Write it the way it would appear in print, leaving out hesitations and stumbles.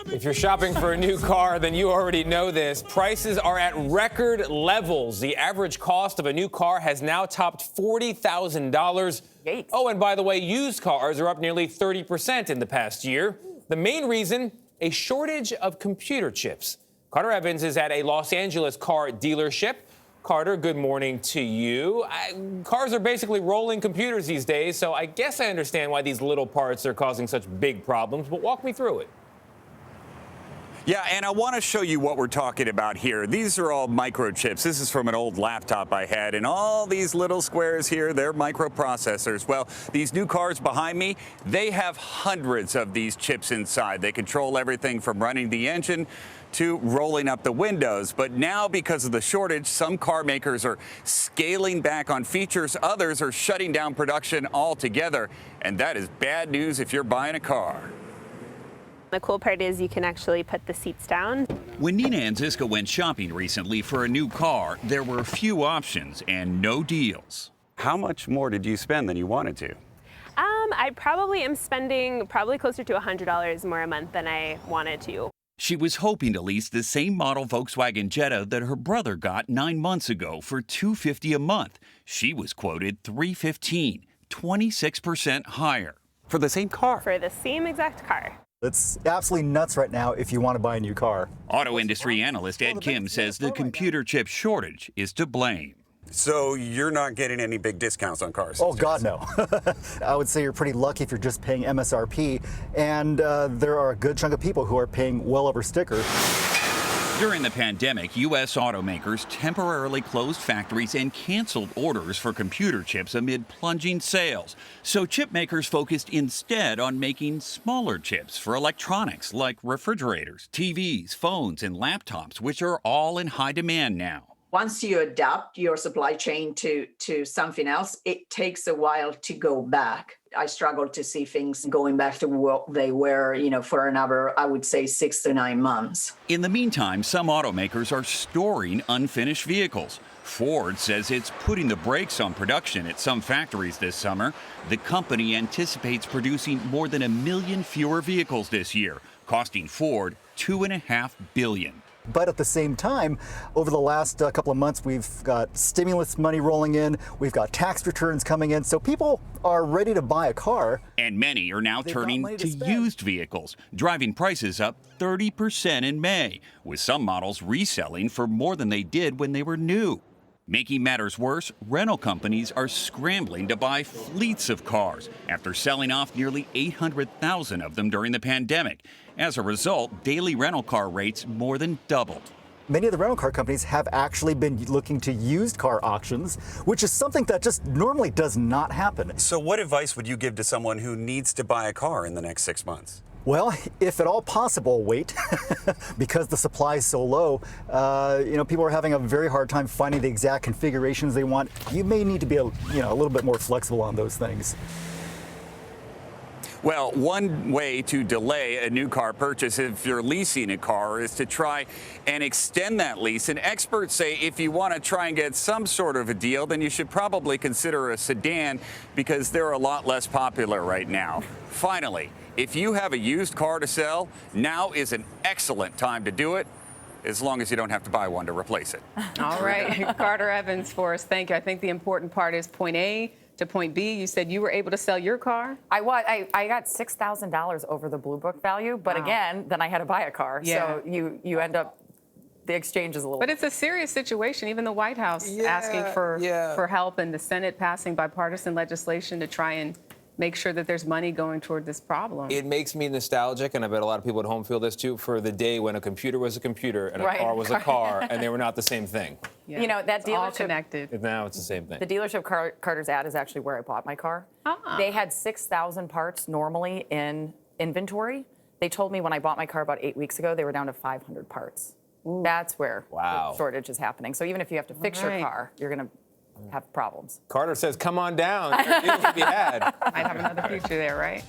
If you're shopping for a new car, then you already know this. Prices are at record levels. The average cost of a new car has now topped $40,000. Yikes. Oh, and by the way, used cars are up nearly 30% in the past year. The main reason, a shortage of computer chips. Carter Evans is at a Los Angeles car dealership. Carter, good morning to you. Cars are basically rolling computers these days, so I guess I understand why these little parts are causing such big problems, but walk me through it. Yeah, and I want to show you what we're talking about here. These are all microchips. This is from an old laptop I had, and all these little squares here, they're microprocessors. Well, these new cars behind me, they have hundreds of these chips inside. They control everything from running the engine to rolling up the windows. But now, because of the shortage, some car makers are scaling back on features. Others are shutting down production altogether. And that is bad news if you're buying a car. The cool part is you can actually put the seats down. When Nina and Ziska went shopping recently for a new car, there were few options and no deals. How much more did you spend than you wanted to? I probably am spending closer to $100 more a month than I wanted to. She was hoping to lease the same model Volkswagen Jetta that her brother got 9 months ago for $250 a month. She was quoted $315, 26% higher. For the same car? For the same exact car. It's absolutely nuts right now if you want to buy a new car. Auto industry analyst Ed Kim says the computer chip shortage is to blame. So you're not getting any big discounts on cars? Oh, God, no. I would say you're pretty lucky if you're just paying MSRP, and there are a good chunk of people who are paying well over sticker. During the pandemic, U.S. automakers temporarily closed factories and canceled orders for computer chips amid plunging sales. So chip makers focused instead on making smaller chips for electronics like refrigerators, TVs, phones, and laptops, which are all in high demand now. Once you adapt your supply chain to something else, it takes a while to go back. I struggle to see things going back to what they were, for another, I would say, 6 to 9 months. In the meantime, some automakers are storing unfinished vehicles. Ford says it's putting the brakes on production at some factories this summer. The company anticipates producing more than 1 million fewer vehicles this year, costing Ford $2.5 billion. But at the same time, over the last couple of months, we've got stimulus money rolling in. We've got tax returns coming in. So people are ready to buy a car. And many are now turning to used vehicles, driving prices up 30% in May, with some models reselling for more than they did when they were new. Making matters worse, rental companies are scrambling to buy fleets of cars after selling off nearly 800,000 of them during the pandemic. As a result, daily rental car rates more than doubled. Many of the rental car companies have actually been looking to used car auctions, which is something that just normally does not happen. So what advice would you give to someone who needs to buy a car in the next 6 months? Well, if at all possible, wait, because the supply is so low. People are having a very hard time finding the exact configurations they want. You may need to be a little bit more flexible on those things. Well, one way to delay a new car purchase if you're leasing a car is to try and extend that lease. And experts say if you want to try and get some sort of a deal, then you should probably consider a sedan because they're a lot less popular right now. Finally, if you have a used car to sell, now is an excellent time to do it, as long as you don't have to buy one to replace it. All right, Carter Evans for us. Thank you. I think the important part is point A to point B. You said you were able to sell your car? I got $6,000 over the Blue Book value, but again, then I had to buy a car. Yeah. So you end up, the exchange is a little. But it's a serious situation. Even the White House asking for help, and the Senate passing bipartisan legislation to try and make sure that there's money going toward this problem. It makes me nostalgic, and I bet a lot of people at home feel this too, for the day when a computer was a computer and a car was a car, and they were not the same thing. Yeah. That it's all dealership connected. Now it's the same thing. The dealership Carter's at is actually where I bought my car. They had 6,000 parts normally in inventory. They told me when I bought my car about 8 weeks ago, they were down to 500 parts. Ooh. That's where the shortage is happening. So even if you have to fix your car, you're going to have problems. Carter says, come on down. There's deals to be had. Might have another future there, right?